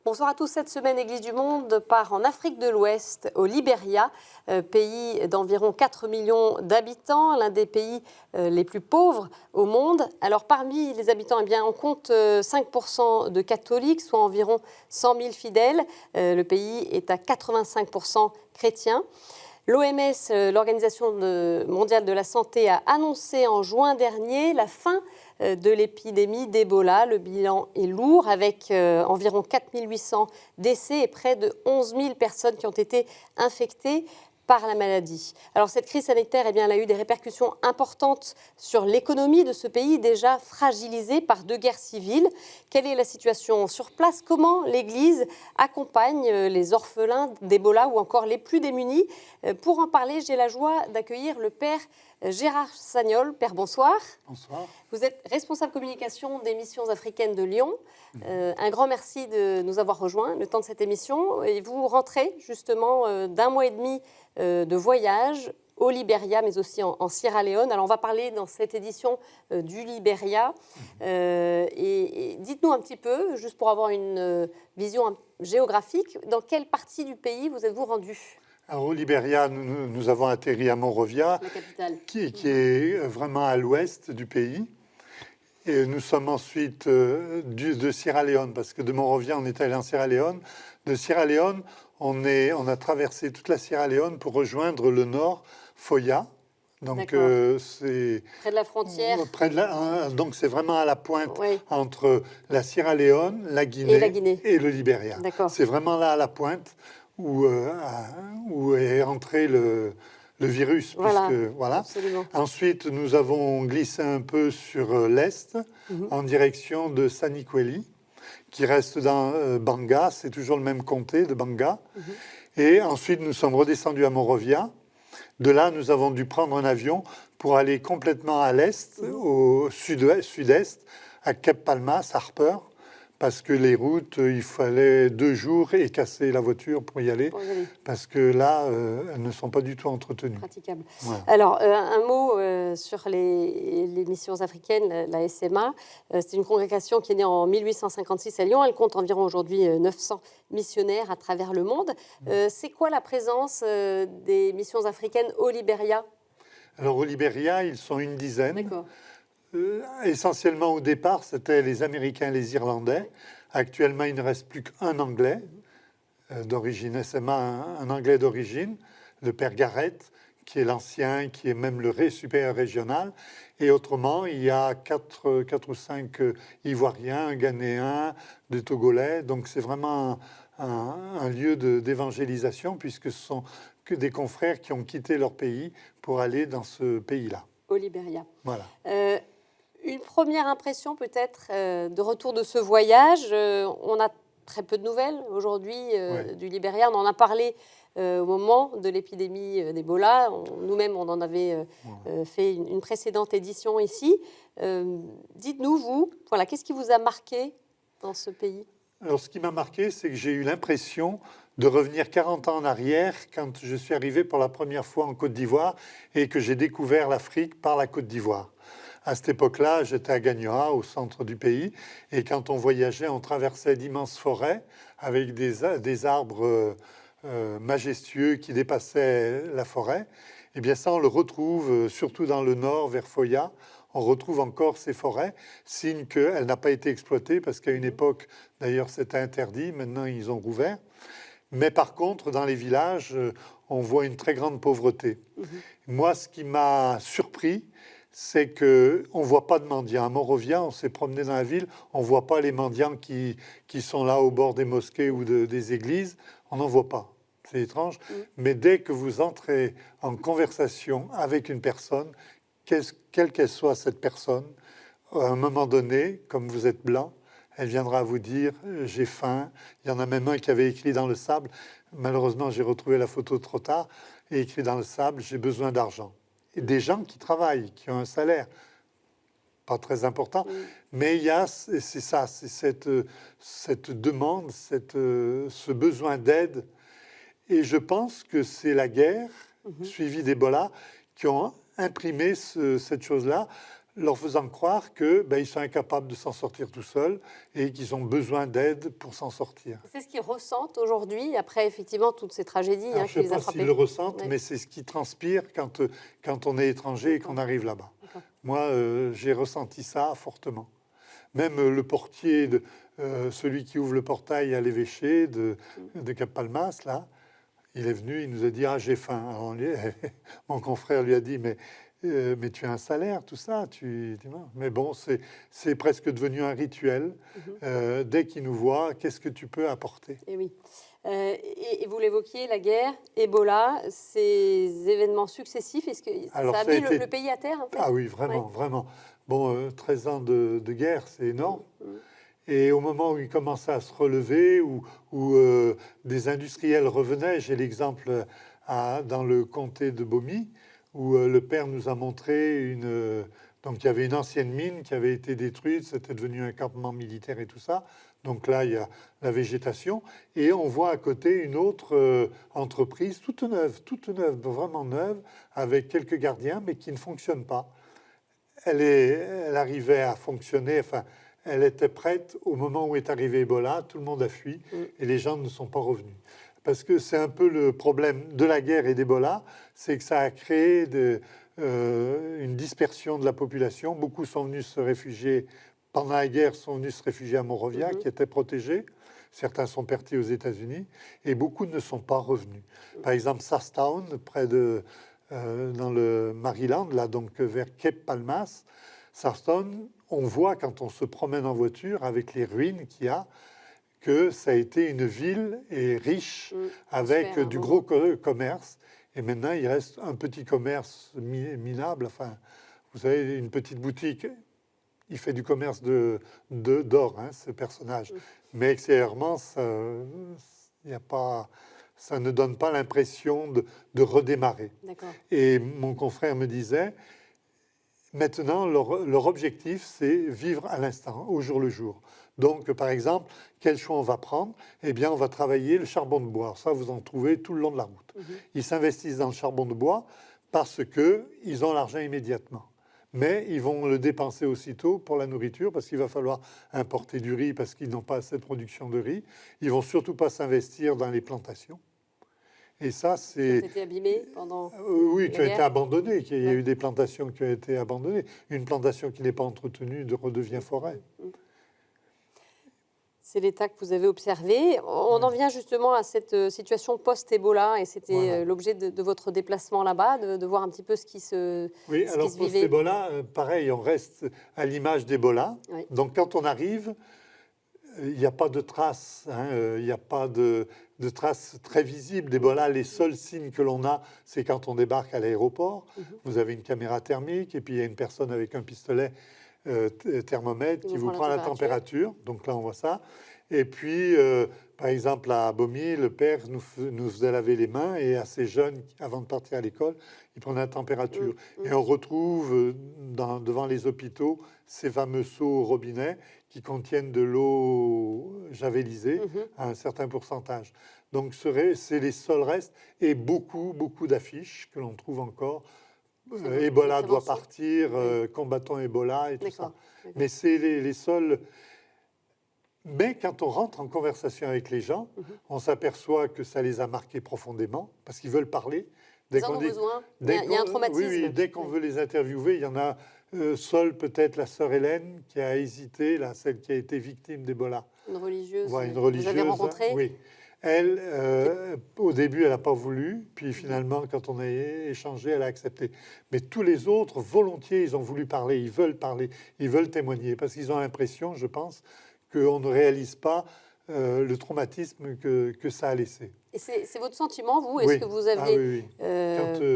Bonsoir à tous. Cette semaine, Église du Monde part en Afrique de l'Ouest, au Libéria, pays d'environ 4 millions d'habitants, l'un des pays les plus pauvres au monde. Alors parmi les habitants, eh bien, on compte 5% de catholiques, soit environ 100 000 fidèles. Le pays est à 85% chrétien. L'OMS, l'Organisation mondiale de la santé, a annoncé en juin dernier la fin de l'épidémie d'Ebola. Le bilan est lourd avec environ 4 800 décès et près de 11 000 personnes qui ont été infectées par la maladie. Alors cette crise sanitaire, eh bien, elle a eu des répercussions importantes sur l'économie de ce pays déjà fragilisé par 2 guerres civiles. Quelle est la situation sur place? Comment l'Église accompagne les orphelins d'Ebola ou encore les plus démunis? Pour en parler, j'ai la joie d'accueillir le Père Gérard Sagnol. Père, bonsoir. Bonsoir. Vous êtes responsable communication des missions africaines de Lyon. Un grand merci de nous avoir rejoints le temps de cette émission. Et vous rentrez justement d'un mois et demi de voyage au Libéria, mais aussi en Sierra Leone. Alors, on va parler dans cette édition du Libéria. Et dites-nous un petit peu, juste pour avoir une vision géographique, dans quelle partie du pays vous êtes-vous rendu? Alors, au Libéria, nous avons atterri à Monrovia, la capitale, qui est vraiment à l'ouest du pays. Et nous sommes ensuite de Sierra Leone, parce que de Monrovia, on est allé en Sierra Leone. De Sierra Leone, on a traversé toute la Sierra Leone pour rejoindre le nord, Foya. Donc, c'est près de la frontière. Donc, c'est vraiment à la pointe, oui, entre la Sierra Leone, la Guinée et le Libéria. C'est vraiment là à la pointe où est entré le virus. Voilà, puisque, voilà. Absolument. Ensuite, nous avons glissé un peu sur l'est, en direction de Sanikweli, qui reste dans Banga. C'est toujours le même comté de Banga. Et ensuite, nous sommes redescendus à Monrovia. De là, nous avons dû prendre un avion pour aller complètement à l'est, au sud-est, à Cape Palmas, Harper, parce que les routes, il fallait 2 jours et casser la voiture pour y aller, parce que là, elles ne sont pas du tout entretenues. Praticables. Voilà. Alors, un mot sur les missions africaines, la SMA. C'est une congrégation qui est née en 1856 à Lyon. Elle compte environ aujourd'hui 900 missionnaires à travers le monde. C'est quoi la présence des missions africaines au Libéria? Alors, au Libéria, ils sont une dizaine. D'accord. Essentiellement, au départ, c'était les Américains et les Irlandais. Actuellement, il ne reste plus qu'un Anglais d'origine SMA, un Anglais d'origine, le Père Garrett, qui est l'ancien, qui est même le supérieur régional. Et autrement, il y a 4 ou 5 Ivoiriens, un Ghanéen, des Togolais. Donc, c'est vraiment un lieu d'évangélisation, puisque ce sont que des confrères qui ont quitté leur pays pour aller dans ce pays-là. Au Libéria. Voilà. Une première impression peut-être de retour de ce voyage. On a très peu de nouvelles aujourd'hui du Libéria. On en a parlé au moment de l'épidémie d'Ebola. Nous-mêmes, on en avait fait une précédente édition ici. Dites-nous, vous, voilà, qu'est-ce qui vous a marqué dans ce pays? Alors, ce qui m'a marqué, c'est que j'ai eu l'impression de revenir 40 ans en arrière quand je suis arrivé pour la première fois en Côte d'Ivoire et que j'ai découvert l'Afrique par la Côte d'Ivoire. À cette époque-là, j'étais à Gagnoa, au centre du pays, et quand on voyageait, on traversait d'immenses forêts avec des arbres majestueux qui dépassaient la forêt. Et bien ça, on le retrouve surtout dans le nord, vers Foya. On retrouve encore ces forêts, signe qu'elle n'a pas été exploitée, parce qu'à une époque, d'ailleurs, c'était interdit. Maintenant, ils ont rouvert. Mais par contre, dans les villages, on voit une très grande pauvreté. Moi, ce qui m'a surpris, c'est qu'on ne voit pas de mendiants. À Monrovia, on s'est promené dans la ville, on ne voit pas les mendiants qui sont là au bord des mosquées ou des églises. On n'en voit pas. C'est étrange. Mais dès que vous entrez en conversation avec une personne, quelle qu'elle soit cette personne, à un moment donné, comme vous êtes blanc, elle viendra vous dire « j'ai faim ». Il y en a même un qui avait écrit dans le sable, malheureusement j'ai retrouvé la photo trop tard, et écrit dans le sable « j'ai besoin d'argent ». Des gens qui travaillent, qui ont un salaire. pas très important. Mais il y a, c'est ça, c'est cette demande, ce besoin d'aide. Et je pense que c'est la guerre, suivie d'Ebola, qui ont imprimé cette chose-là, leur faisant croire que ils sont incapables de s'en sortir tout seuls et qu'ils ont besoin d'aide pour s'en sortir. C'est ce qu'ils ressentent aujourd'hui, après effectivement toutes ces tragédies Alors, qui les a je ne sais pas frappés. s'ils le ressentent, Ouais. mais c'est ce qui transpire quand on est étranger et qu'on arrive là-bas. D'accord. Moi, j'ai ressenti ça fortement. Même le portier, celui qui ouvre le portail à l'évêché de Cap Palmas, là, il est venu, il nous a dit « Ah, j'ai faim ». Alors, mon confrère lui a dit « Mais tu as un salaire, tout ça. Mais bon, c'est presque devenu un rituel. Dès qu'il nous voit, qu'est-ce que tu peux apporter ?» Et oui. Et vous l'évoquiez, la guerre, Ebola, ces événements successifs, est-ce que Alors, ça a ça a mis été- le pays à terre en fait? Ah oui, vraiment, vraiment. Bon, 13 ans de guerre, c'est énorme. Et au moment où il commençait à se relever, où des industriels revenaient, j'ai l'exemple dans le comté de Bomy, où le père nous a montré donc il y avait une ancienne mine qui avait été détruite, c'était devenu un campement militaire et tout ça. Donc là, il y a la végétation. Et on voit à côté une autre entreprise toute neuve, vraiment neuve, avec quelques gardiens, mais qui ne fonctionne pas. Elle arrivait à fonctionner, enfin, elle était prête au moment où est arrivé Ebola, tout le monde a fui et les gens ne sont pas revenus. Parce que c'est un peu le problème de la guerre et d'Ebola, c'est que ça a créé une dispersion de la population. Beaucoup sont venus se réfugier, pendant la guerre, sont venus se réfugier à Monrovia, qui était protégé. Certains sont partis aux États-Unis et beaucoup ne sont pas revenus. Par exemple, Sastown, dans le Maryland, là, donc vers Cape Palmas, Sastown, on voit quand on se promène en voiture avec les ruines qu'il y a, que ça a été une ville et riche avec du gros commerce. Et maintenant, il reste un petit commerce minable. Enfin, vous savez, une petite boutique, il fait du commerce d'or, ce personnage. Mais extérieurement, ça ne donne pas l'impression de redémarrer. Et mon confrère me disait, maintenant, leur objectif, c'est vivre à l'instant, au jour le jour. Donc, par exemple, quel choix on va prendre? Eh bien, on va travailler le charbon de bois. Ça, vous en trouvez tout le long de la route. Ils s'investissent dans le charbon de bois parce qu'ils ont l'argent immédiatement. Mais ils vont le dépenser aussitôt pour la nourriture parce qu'il va falloir importer du riz parce qu'ils n'ont pas assez de production de riz. Ils vont surtout pas s'investir dans les plantations. Et ça, c'est... Qui ont été abîmées pendant oui, qui ont été abandonnées. Il y a Ouais. eu des plantations qui ont été abandonnées. Une plantation qui n'est pas entretenue redevient forêt. C'est l'état que vous avez observé. On en vient justement à cette situation post-Ebola, et c'était Voilà. l'objet de votre déplacement là-bas, de voir un petit peu ce qui se, Oui, ce alors qui se vivait. post-Ebola, pareil, on reste à l'image d'Ebola. Oui. Donc quand on arrive, il n'y a pas de traces, il n'y a pas de traces très visibles d'Ebola. Les seuls signes que l'on a, c'est quand on débarque à l'aéroport. Vous avez une caméra thermique et puis il y a une personne avec un pistolet thermomètre qui vous prend la température. Donc là, on voit ça. Et puis, par exemple, à Bomy, le père nous faisait laver les mains et assez jeune, avant de partir à l'école, il prenait la température. Et on retrouve devant les hôpitaux ces fameux seaux au robinet qui contiennent de l'eau javélisée à un certain pourcentage. Donc, c'est les seuls restes et beaucoup d'affiches que l'on trouve encore. Ebola doit partir, combattons Ebola et tout ça. Mais c'est les seuls. Mais quand on rentre en conversation avec les gens, on s'aperçoit que ça les a marqués profondément parce qu'ils veulent parler. Ils en ont besoin. Il y a un traumatisme. Oui, dès qu'on veut les interviewer, il y en a seule peut-être la sœur Hélène qui a hésité, là, celle qui a été victime d'Ebola. Une religieuse. Ouais, une religieuse. Vous avez rencontré? Oui. Elle, au début, elle n'a pas voulu. Puis finalement, quand on a échangé, elle a accepté. Mais tous les autres, volontiers, ils ont voulu parler. Ils veulent témoigner. Parce qu'ils ont l'impression, je pense, qu'on ne réalise pas le traumatisme que ça a laissé. Et c'est votre sentiment, vous? Est-ce que vous aviez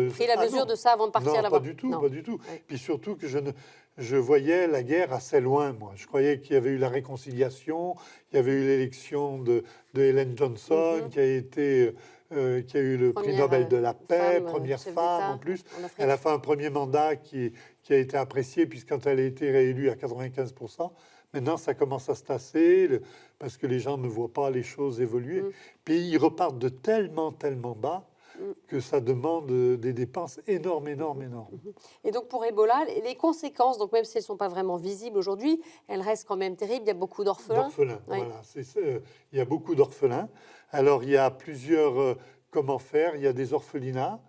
pris la mesure de ça avant de partir là-bas? Non, pas du tout. Ouais. Puis surtout que je voyais la guerre assez loin, moi. Je croyais qu'il y avait eu la réconciliation, il y avait eu l'élection de Helen Johnson, qui a été qui a eu le prix Première, Nobel de la paix, femme, première chef femme d'État en plus. en Afrique. Elle a fait un premier mandat qui a été apprécié, puisque quand elle a été réélue à 95%, maintenant ça commence à se tasser, parce que les gens ne voient pas les choses évoluer. Puis ils repartent de tellement, tellement bas que ça demande des dépenses énormes, énormes, énormes. Et donc pour Ebola, les conséquences, donc même si elles ne sont pas vraiment visibles aujourd'hui, elles restent quand même terribles. Il y a beaucoup d'orphelins. D'orphelins, Oui. voilà. Il y a beaucoup d'orphelins. Alors, il y a plusieurs comment faire. Il y a des orphelinats.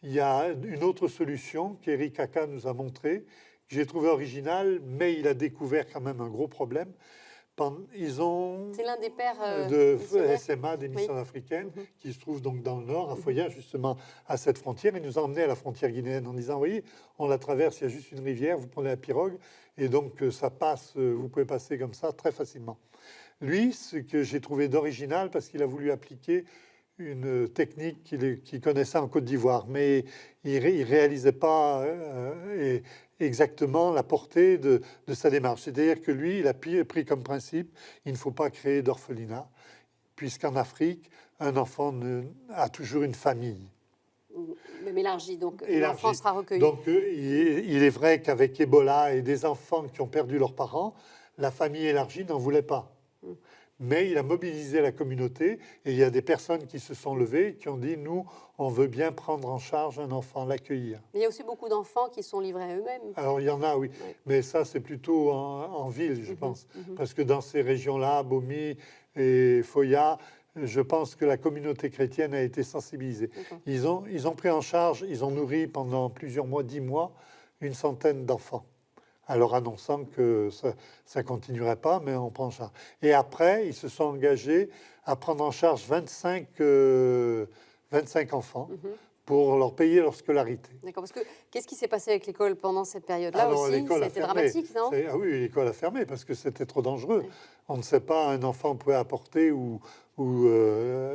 Il y a une autre solution qu'Eric Kaka nous a montré, que j'ai trouvé originale, mais il a découvert quand même un gros problème. Ils ont C'est l'un des pères de missionnaires. SMA, des missions africaines, Mhm. qui se trouvent donc dans le nord, à Foya, justement, à cette frontière. Il nous a emmenés à la frontière guinéenne en disant, voyez, on la traverse, il y a juste une rivière, vous prenez la pirogue, et donc ça passe, vous pouvez passer comme ça très facilement. Lui, ce que j'ai trouvé d'original, parce qu'il a voulu appliquer une technique qu'il connaissait en Côte d'Ivoire, mais il ne réalisait pas exactement la portée de sa démarche. C'est-à-dire que lui, il a pris comme principe, il ne faut pas créer d'orphelinat, puisqu'en Afrique, un enfant a toujours une famille. Même élargi, donc Élargi. l'enfant sera recueilli. Donc il est vrai qu'avec Ebola et des enfants qui ont perdu leurs parents, la famille élargie n'en voulait pas. Mais il a mobilisé la communauté et il y a des personnes qui se sont levées, qui ont dit, nous, on veut bien prendre en charge un enfant, l'accueillir. Mais il y a aussi beaucoup d'enfants qui sont livrés à eux-mêmes. Alors il y en a, oui, Ouais. mais ça c'est plutôt en ville, je pense. mhm. Parce que dans ces régions-là, Bomi et Foya, je pense que la communauté chrétienne a été sensibilisée. D'accord. Ils ont pris en charge, ils ont nourri pendant plusieurs mois, 10 mois, une centaine d'enfants. Alors annonçant que ça ne continuerait pas, mais on prend en charge. Et après, ils se sont engagés à prendre en charge 25 enfants pour leur payer leur scolarité. D'accord, parce que qu'est-ce qui s'est passé avec l'école pendant cette période-là Alors, aussi? l'école Ça a a été fermé. dramatique, non? Ah oui, l'école a fermé parce que c'était trop dangereux. Ouais. On ne sait pas, un enfant pouvait apporter ou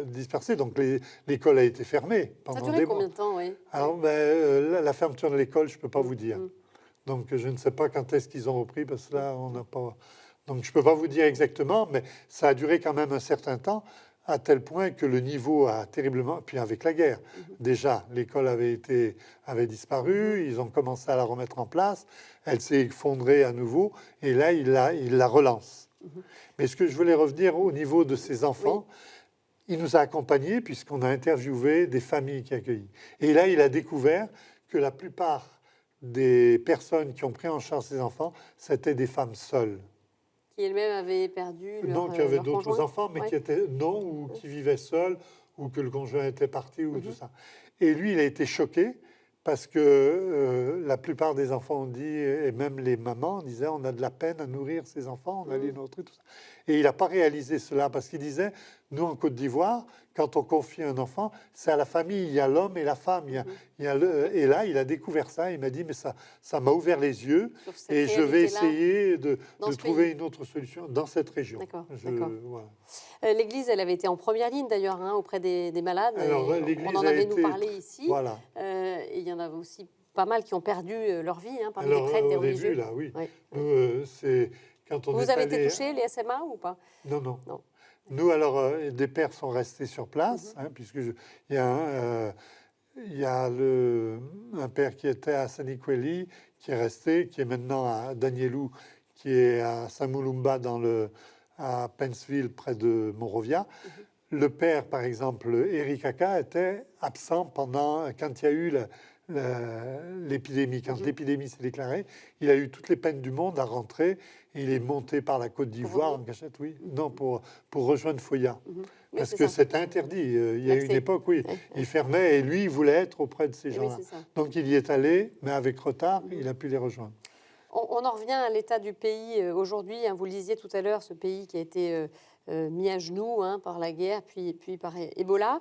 disperser. Donc l'école a été fermée Ça a pendant duré des combien mois. de temps, oui? Alors, la fermeture de l'école, je ne peux pas vous dire. Donc, je ne sais pas quand est-ce qu'ils ont repris, parce que là, on n'a pas... Donc, je ne peux pas vous dire exactement, mais ça a duré quand même un certain temps, à tel point que le niveau a terriblement... Puis avec la guerre, déjà, l'école avait disparu, ils ont commencé à la remettre en place, elle s'est effondrée à nouveau, et là, il la relance. Mais ce que je voulais revenir au niveau de ces enfants... Il nous a accompagnés puisqu'on a interviewé des familles qui accueillent. Et là, il a découvert que la plupart des personnes qui ont pris en charge ces enfants, c'était des femmes seules. Qui elles-mêmes avaient perdu leur Non, qui avaient leur d'autres conjoint? enfants, mais Ouais. qui étaient non, ou qui vivaient seuls, ou que le conjoint était parti, ou tout ça. Et lui, il a été choqué parce que la plupart des enfants ont dit, et même les mamans disaient, on a de la peine à nourrir ces enfants, on a les nôtres et tout ça. Et il n'a pas réalisé cela parce qu'il disait, nous en Côte d'Ivoire, quand on confie un enfant, c'est à la famille, il y a l'homme et la femme. Et là, il a découvert ça, il m'a dit, mais ça m'a ouvert les yeux Sur cette et je vais réalité-là, essayer de dans ce trouver pays. une autre solution dans cette région. D'accord, Je- d'accord. voilà. L'Église, elle avait été en première ligne d'ailleurs, hein, auprès des malades. Alors, Et l'Église on en a avait été- nous parlé ici. Voilà. Et il y en avait aussi pas mal qui ont perdu leur vie, hein, parmi Alors, les prêtres, des au religieux. début, là, oui. Ouais. Nous, c'est quand on Vous est avez été allé- touchés, les SMA, ou pas? Non, non. Non. Nous, alors, des pères sont restés sur place, hein, puisque il y a un père qui était à Sanikweli, qui est resté, qui est maintenant à Danielou, qui est à Samulumba, à Pennsville, près de Monrovia. Le père, par exemple, Eric Kaka, était absent quand il y a eu l'épidémie. Quand l'épidémie s'est déclarée, il a eu toutes les peines du monde à rentrer. Et il est monté par la Côte d'Ivoire en cachette, oui. Non, pour rejoindre Foya. Oui, Parce c'est que ça. c'était interdit. Il y a eu une L'accès. époque, oui. Il fermait et lui, il voulait être auprès de ces Oui, gens-là. c'est ça. Donc il y est allé, mais avec retard, il a pu les rejoindre. On en revient à l'état du pays aujourd'hui, hein. Vous le disiez tout à l'heure, ce pays qui a été mis à genoux, hein, par la guerre, puis par Ebola.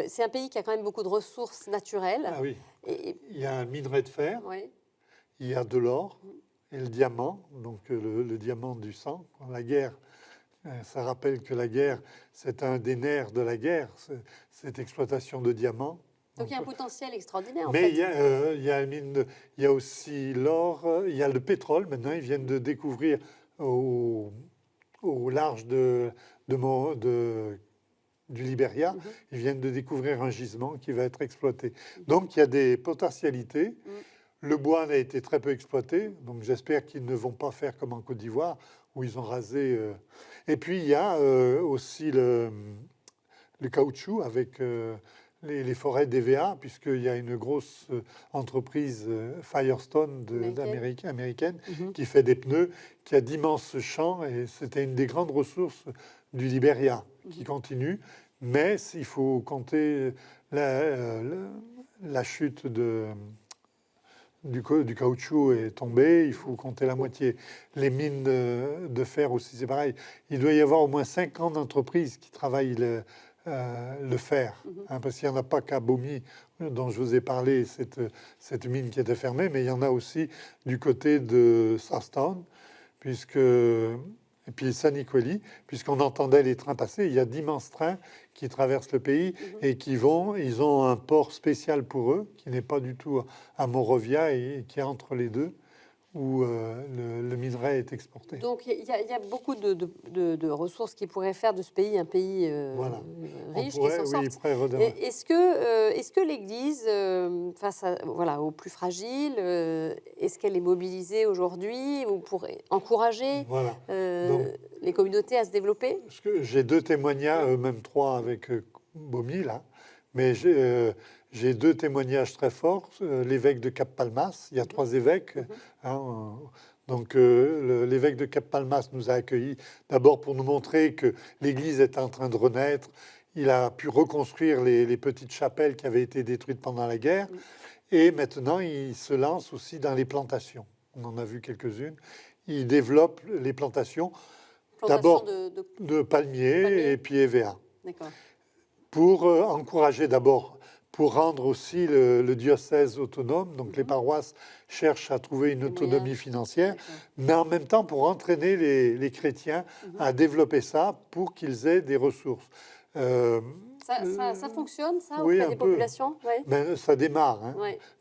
C'est un pays qui a quand même beaucoup de ressources naturelles. Ah oui. Et, Il y a un minerai de fer, ouais. il y a de l'or et le diamant, donc le diamant du sang. La guerre, ça rappelle que la guerre, c'est un des nerfs de la guerre, cette exploitation de diamants. Donc il y a un potentiel extraordinaire, en Mais fait. il y a aussi l'or, il y a le pétrole. Maintenant, ils viennent de découvrir au large de du Libéria. Ils viennent de découvrir un gisement qui va être exploité. Donc il y a des potentialités. Le bois n'a été très peu exploité, donc j'espère qu'ils ne vont pas faire comme en Côte d'Ivoire, où ils ont rasé. Et puis il y a aussi le caoutchouc avec les forêts d'EVA, puisqu'il y a une grosse entreprise Firestone américaine qui fait des pneus, qui a d'immenses champs, et c'était une des grandes ressources du Libéria, qui continue. Mais il faut compter la chute du caoutchouc est tombé, il faut compter la moitié. Les mines de fer aussi, c'est pareil. Il doit y avoir au moins 50 entreprises qui travaillent le fer, parce qu'il n'y en a pas qu'à Bomi, dont je vous ai parlé, cette mine qui était fermée, mais il y en a aussi du côté de Southtown, et puis Saint-Nicolas, puisqu'on entendait les trains passer. Il y a d'immenses trains qui traversent le pays et ils ont un port spécial pour eux, qui n'est pas du tout à Monrovia et qui est entre les deux, où le minerai est exporté. Donc il y a beaucoup de ressources qui pourraient faire de ce pays un pays riche, qui s'en sorte. Est-ce que l'Église, face aux plus fragiles, est-ce qu'elle est mobilisée aujourd'hui pour encourager les communautés à se développer? J'ai 2 témoignages, même 3 avec Bomi, là, mais j'ai 2 témoignages très forts. L'évêque de Cap Palmas, il y a 3 évêques. Donc l'évêque de Cap Palmas nous a accueillis d'abord pour nous montrer que l'Église est en train de renaître. Il a pu reconstruire les petites chapelles qui avaient été détruites pendant la guerre. Et maintenant, il se lance aussi dans les plantations. On en a vu quelques-unes. Il développe les plantations d'abord de palmiers et puis EVA. D'accord. Pour encourager d'abord, pour rendre aussi le diocèse autonome, donc les paroisses cherchent à trouver une autonomie financière, mais en même temps pour entraîner les chrétiens à développer ça pour qu'ils aient des ressources. Ça fonctionne, ça, oui, auprès des populations? Ben, ça démarre,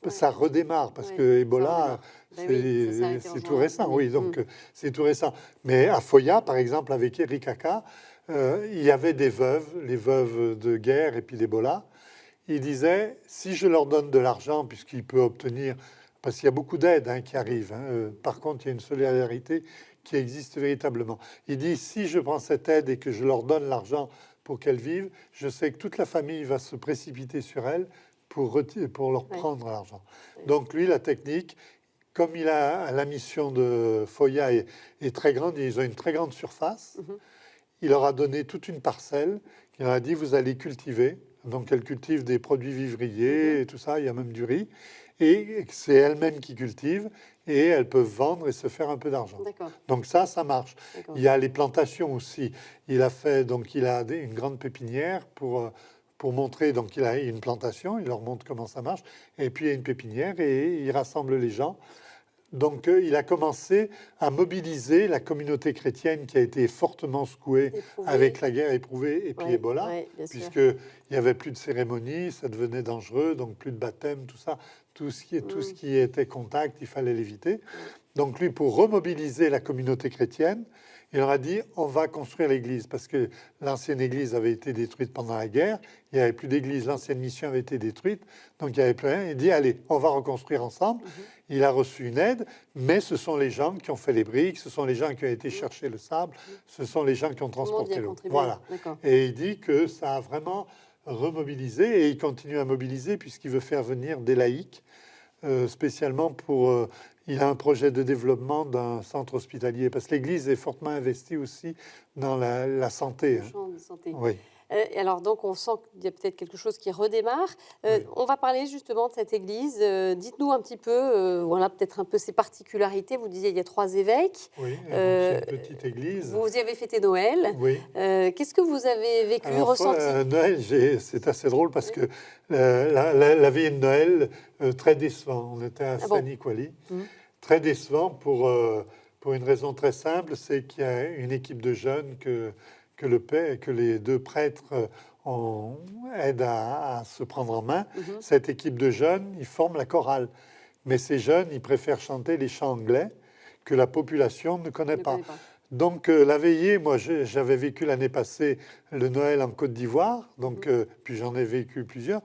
ça redémarre, parce que Ebola, c'est tout récent. Oui, donc c'est tout récent. Mais à Foya, par exemple, avec Eric Aka, il y avait des veuves, les veuves de guerre et puis d'Ebola. Il disait, si je leur donne de l'argent, puisqu'il peut obtenir, parce qu'il y a beaucoup d'aides qui arrivent, par contre, il y a une solidarité qui existe véritablement. Il dit, si je prends cette aide et que je leur donne l'argent pour qu'elles vivent, je sais que toute la famille va se précipiter sur elles pour leur prendre l'argent. Donc lui, la technique, comme il a la mission de Foya est très grande, ils ont une très grande surface, il leur a donné toute une parcelle, il leur a dit, vous allez cultiver. Donc elle cultive des produits vivriers et tout ça, il y a même du riz. Et c'est elles-mêmes qui cultivent et elles peuvent vendre et se faire un peu d'argent. Donc ça marche. Il y a les plantations aussi. Il a une grande pépinière pour montrer, donc il a une plantation, il leur montre comment ça marche. Et puis il y a une pépinière et il rassemble les gens. Donc il a commencé à mobiliser la communauté chrétienne qui a été fortement secouée avec la guerre éprouvée et puis Ebola, puisqu'il n'y avait plus de cérémonie, ça devenait dangereux, donc plus de baptême, tout ça, tout ce qui était contact, il fallait l'éviter. Donc lui, pour remobiliser la communauté chrétienne, il leur a dit, on va construire l'église, parce que l'ancienne église avait été détruite pendant la guerre, il n'y avait plus d'église, l'ancienne mission avait été détruite, donc il n'y avait plus rien. Il dit, allez, on va reconstruire ensemble. Il a reçu une aide, mais ce sont les gens qui ont fait les briques, ce sont les gens qui ont été chercher le sable, ce sont les gens qui ont transporté l'eau. Voilà. Et il dit que ça a vraiment remobilisé, et il continue à mobiliser, puisqu'il veut faire venir des laïcs, spécialement pour... il a un projet de développement d'un centre hospitalier, parce que l'Église est fortement investie aussi dans la santé. Le champ de santé. Oui. Alors donc on sent qu'il y a peut-être quelque chose qui redémarre. On va parler justement de cette église. Dites-nous un petit peu, peut-être un peu ses particularités. Vous disiez il y a 3 évêques. Oui, c'est une petite église. Vous y avez fêté Noël. Oui. Qu'est-ce que vous avez vécu, ressenti? Noël, c'est assez drôle parce que la veille de Noël, très décevant. On était à Saint-Nicolas. Très décevant pour une raison très simple, c'est qu'il y a une équipe de jeunes que les 2 prêtres aident à se prendre en main. Cette équipe de jeunes, ils forment la chorale. Mais ces jeunes, ils préfèrent chanter les chants anglais que la population ne connaît pas. Donc la veillée, moi j'avais vécu l'année passée le Noël en Côte d'Ivoire, donc puis j'en ai vécu plusieurs.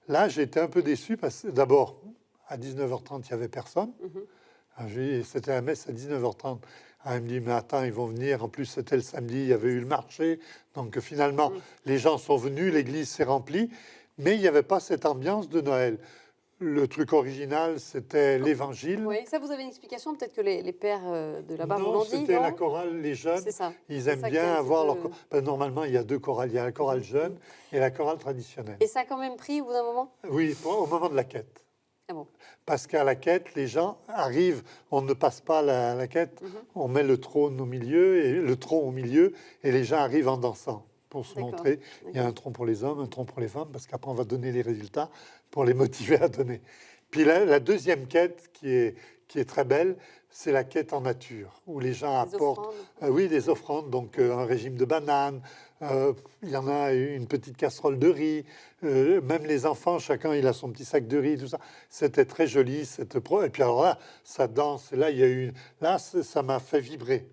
Là, j'étais un peu déçu parce que d'abord, à 19h30, il n'y avait personne. C'était la messe à 19h30. Ah, il me dit, mais attends, ils vont venir. En plus, c'était le samedi, il y avait eu le marché. Donc finalement, les gens sont venus, l'église s'est remplie, mais il n'y avait pas cette ambiance de Noël. Le truc original, c'était l'évangile. Oui, ça, vous avez une explication? Peut-être que les pères de là-bas vous Non, l'ont dit, c'était la non? chorale, les jeunes. C'est ça. Ils C'est aiment ça qui est bien un petit avoir peu- leur. Ben, normalement, il y a deux chorales. Il y a la chorale jeune et la chorale traditionnelle. Et ça a quand même pris au bout d'un moment? Oui, au moment de la quête. Ah bon? Parce qu'à la quête, les gens arrivent, on ne passe pas la quête, on met le trône au milieu et le tronc au milieu, et les gens arrivent en dansant pour se D'accord, montrer. Il y a un tronc pour les hommes, un tronc pour les femmes, parce qu'après on va donner les résultats pour les motiver à donner. Puis la deuxième quête qui est très belle, c'est la quête en nature, où les gens Des apportent, offrandes. oui, des offrandes, donc un régime de bananes, il y en a une petite casserole de riz, même les enfants, chacun il a son petit sac de riz, tout ça. C'était très joli, et puis alors là, ça danse, et là il y a eu, là ça m'a fait vibrer.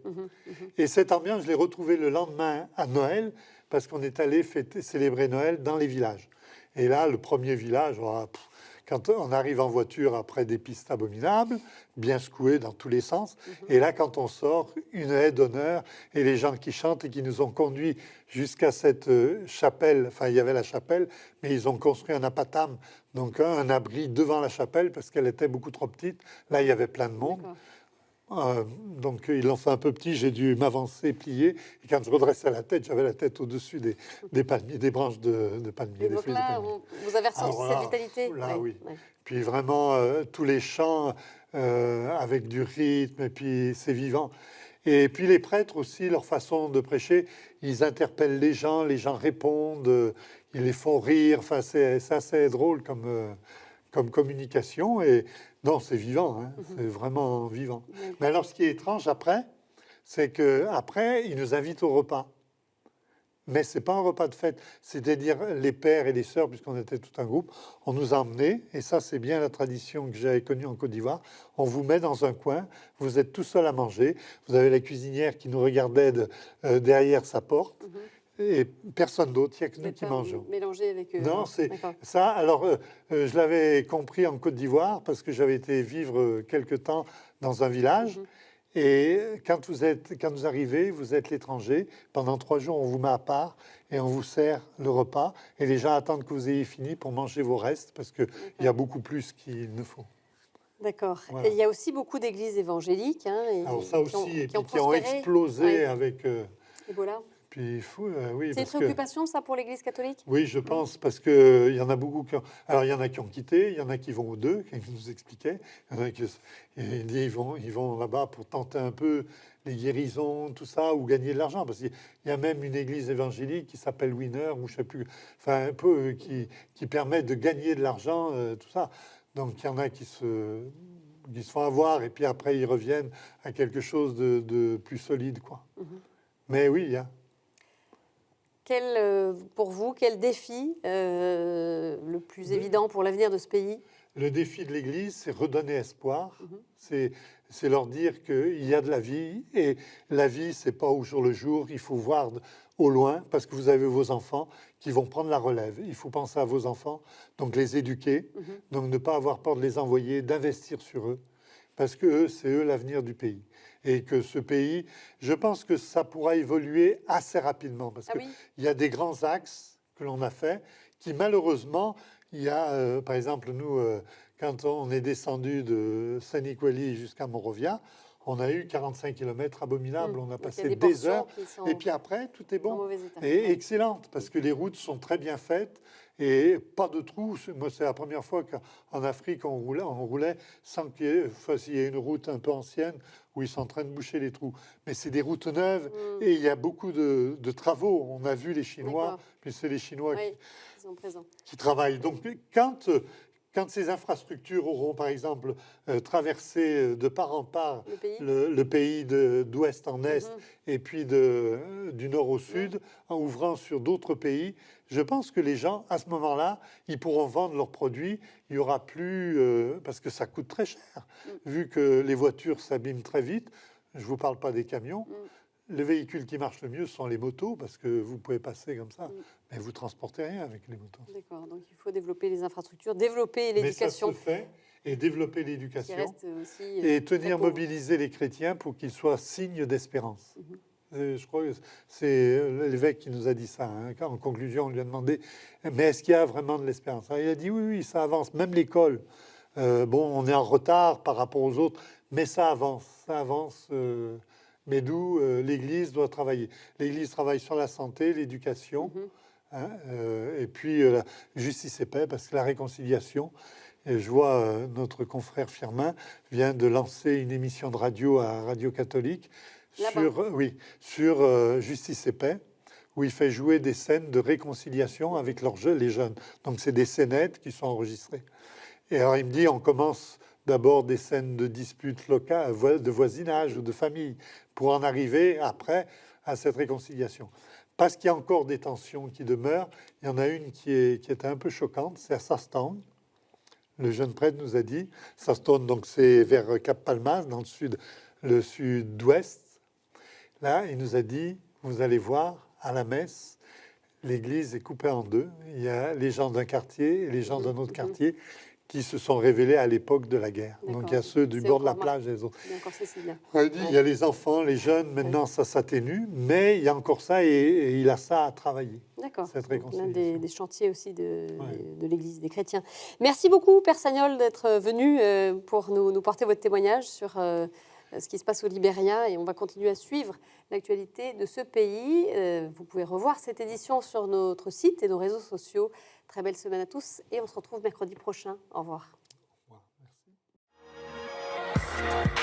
Et cette ambiance, je l'ai retrouvée le lendemain à Noël, parce qu'on est allé célébrer Noël dans les villages. Et là, le premier village, quand on arrive en voiture après des pistes abominables, bien secouées dans tous les sens, et là, quand on sort, une haie d'honneur, et les gens qui chantent et qui nous ont conduits jusqu'à cette chapelle, enfin, il y avait la chapelle, mais ils ont construit un apatame, donc un abri devant la chapelle, parce qu'elle était beaucoup trop petite. Là, il y avait plein de monde. D'accord. Donc ils l'ont fait un peu petit, j'ai dû m'avancer, plier. Et quand je redressais la tête, j'avais la tête au-dessus des palmiers, des branches de palmiers. Et des donc feuilles de là, palmier. vous avez ressenti Alors cette là, vitalité? là, oui. Ouais. Puis vraiment, tous les chants avec du rythme, et puis c'est vivant. Et puis les prêtres aussi, leur façon de prêcher, ils interpellent les gens répondent, ils les font rire. Enfin, c'est assez drôle comme communication. Et non, c'est vivant, hein, c'est vraiment vivant. Mais alors, ce qui est étrange après, c'est que après, ils nous invitent au repas. Mais c'est pas un repas de fête, c'est-à-dire les pères et les sœurs, puisqu'on était tout un groupe, on nous a emmenés, et ça c'est bien la tradition que j'avais connue en Côte d'Ivoire, on vous met dans un coin, vous êtes tout seul à manger, vous avez la cuisinière qui nous regardait derrière sa porte, et personne d'autre, il n'y a que Vous nous n'êtes qui pas mangeons. mélangé avec eux? Non, c'est D'accord. ça. Alors, je l'avais compris en Côte d'Ivoire parce que j'avais été vivre quelque temps dans un village. Et quand vous arrivez, vous êtes l'étranger. Pendant 3 jours, on vous met à part et on vous sert le repas. Et les gens attendent que vous ayez fini pour manger vos restes parce qu'il y a beaucoup plus qu'il ne faut. D'accord. Voilà. Et il y a aussi beaucoup d'églises évangéliques. Alors ça aussi, et puis qui ont prospéré. explosé Ouais. avec. Ebola. Puis oui, C'est une parce que. préoccupation, ça, pour l'Église catholique? Oui, je pense, parce qu'il y en a beaucoup qui ont... Alors, il y en a qui ont quitté, il y en a qui vont aux deux, qui nous expliquaient. Il y en a qui ils vont là-bas pour tenter un peu les guérisons, tout ça, ou gagner de l'argent. Parce qu'il y a même une église évangélique qui s'appelle Winner, ou je sais plus, enfin, un peu, qui permet de gagner de l'argent, tout ça. Donc, il y en a qui se font avoir, et puis après, ils reviennent à quelque chose de plus solide, quoi. Mais oui, il y a... Pour vous, quel défi le plus évident pour l'avenir de ce pays? Le défi de l'Église, c'est redonner espoir. C'est leur dire qu'il y a de la vie. Et la vie, c'est pas au jour le jour. Il faut voir au loin, parce que vous avez vos enfants qui vont prendre la relève. Il faut penser à vos enfants, donc les éduquer, donc ne pas avoir peur de les envoyer, d'investir sur eux, parce que c'est eux l'avenir du pays. Et que ce pays, je pense que ça pourra évoluer assez rapidement, parce qu'il y a des grands axes que l'on a fait, qui malheureusement, il y a, par exemple, nous, quand on est descendu de Saint-Nicolas jusqu'à Monrovia, on a eu 45 km abominables, on a passé des heures, et puis après, tout est bon, et excellente, parce que les routes sont très bien faites, et pas de trous. Moi, c'est la première fois qu'en Afrique, on roulait sans qu'il y ait, enfin, s'il y a une route un peu ancienne où ils sont en train de boucher les trous. Mais c'est des routes neuves et il y a beaucoup de travaux. On a vu les Chinois, puis c'est les Chinois qui travaillent. Donc, quand ces infrastructures auront, par exemple, traversé de part en part le pays d'ouest en est et puis du nord au sud, en ouvrant sur d'autres pays, je pense que les gens, à ce moment-là, ils pourront vendre leurs produits. Il n'y aura plus... parce que ça coûte très cher. Vu que les voitures s'abîment très vite, je ne vous parle pas des camions, le véhicule qui marche le mieux sont les motos, parce que vous pouvez passer comme ça, mais vous transportez rien avec les motos. D'accord, donc il faut développer les infrastructures, développer Mais ça l'éducation. se fait, et développer Qui l'éducation, reste aussi et très tenir pauvre. mobiliser les chrétiens pour qu'ils soient signes d'espérance. Mhm. Je crois que c'est l'évêque qui nous a dit ça. Hein. En conclusion, on lui a demandé, mais est-ce qu'il y a vraiment de l'espérance? Alors, il a dit oui, oui, ça avance. Même l'école, bon, on est en retard par rapport aux autres, mais ça avance. Ça avance. Mais d'où l'Église doit travailler. L'Église travaille sur la santé, l'éducation, Mhm. hein, et puis la justice et paix, parce que la réconciliation. Et je vois notre confrère Firmin vient de lancer une émission de radio à Radio Catholique sur Justice et Paix, où il fait jouer des scènes de réconciliation avec les jeunes. Donc c'est des scénettes qui sont enregistrées. Et alors il me dit, on commence d'abord des scènes de disputes locales, de voisinage ou de famille, pour en arriver après à cette réconciliation. Parce qu'il y a encore des tensions qui demeurent. Il y en a une qui est un peu choquante, c'est à Sastown. Le jeune prêtre nous a dit, Sastown, donc c'est vers Cap Palmas, dans le sud-ouest. Là, il nous a dit, vous allez voir, à la messe, l'église est coupée en deux. Il y a les gens d'un quartier et les gens d'un autre quartier qui se sont révélés à l'époque de la guerre. Donc il y a ceux du bord de la plage et les autres. Il y a encore Cécilia. Il y a les enfants, les jeunes, maintenant ça s'atténue, mais il y a encore ça et il a ça à travailler. D'accord. Cette L'un réconciliation. des chantiers aussi de l'Église des chrétiens. Merci beaucoup, Père Sagnol, d'être venu pour nous porter votre témoignage sur ce qui se passe au Libéria. Et on va continuer à suivre l'actualité de ce pays. Vous pouvez revoir cette édition sur notre site et nos réseaux sociaux. Très belle semaine à tous et on se retrouve mercredi prochain. Au revoir. Merci.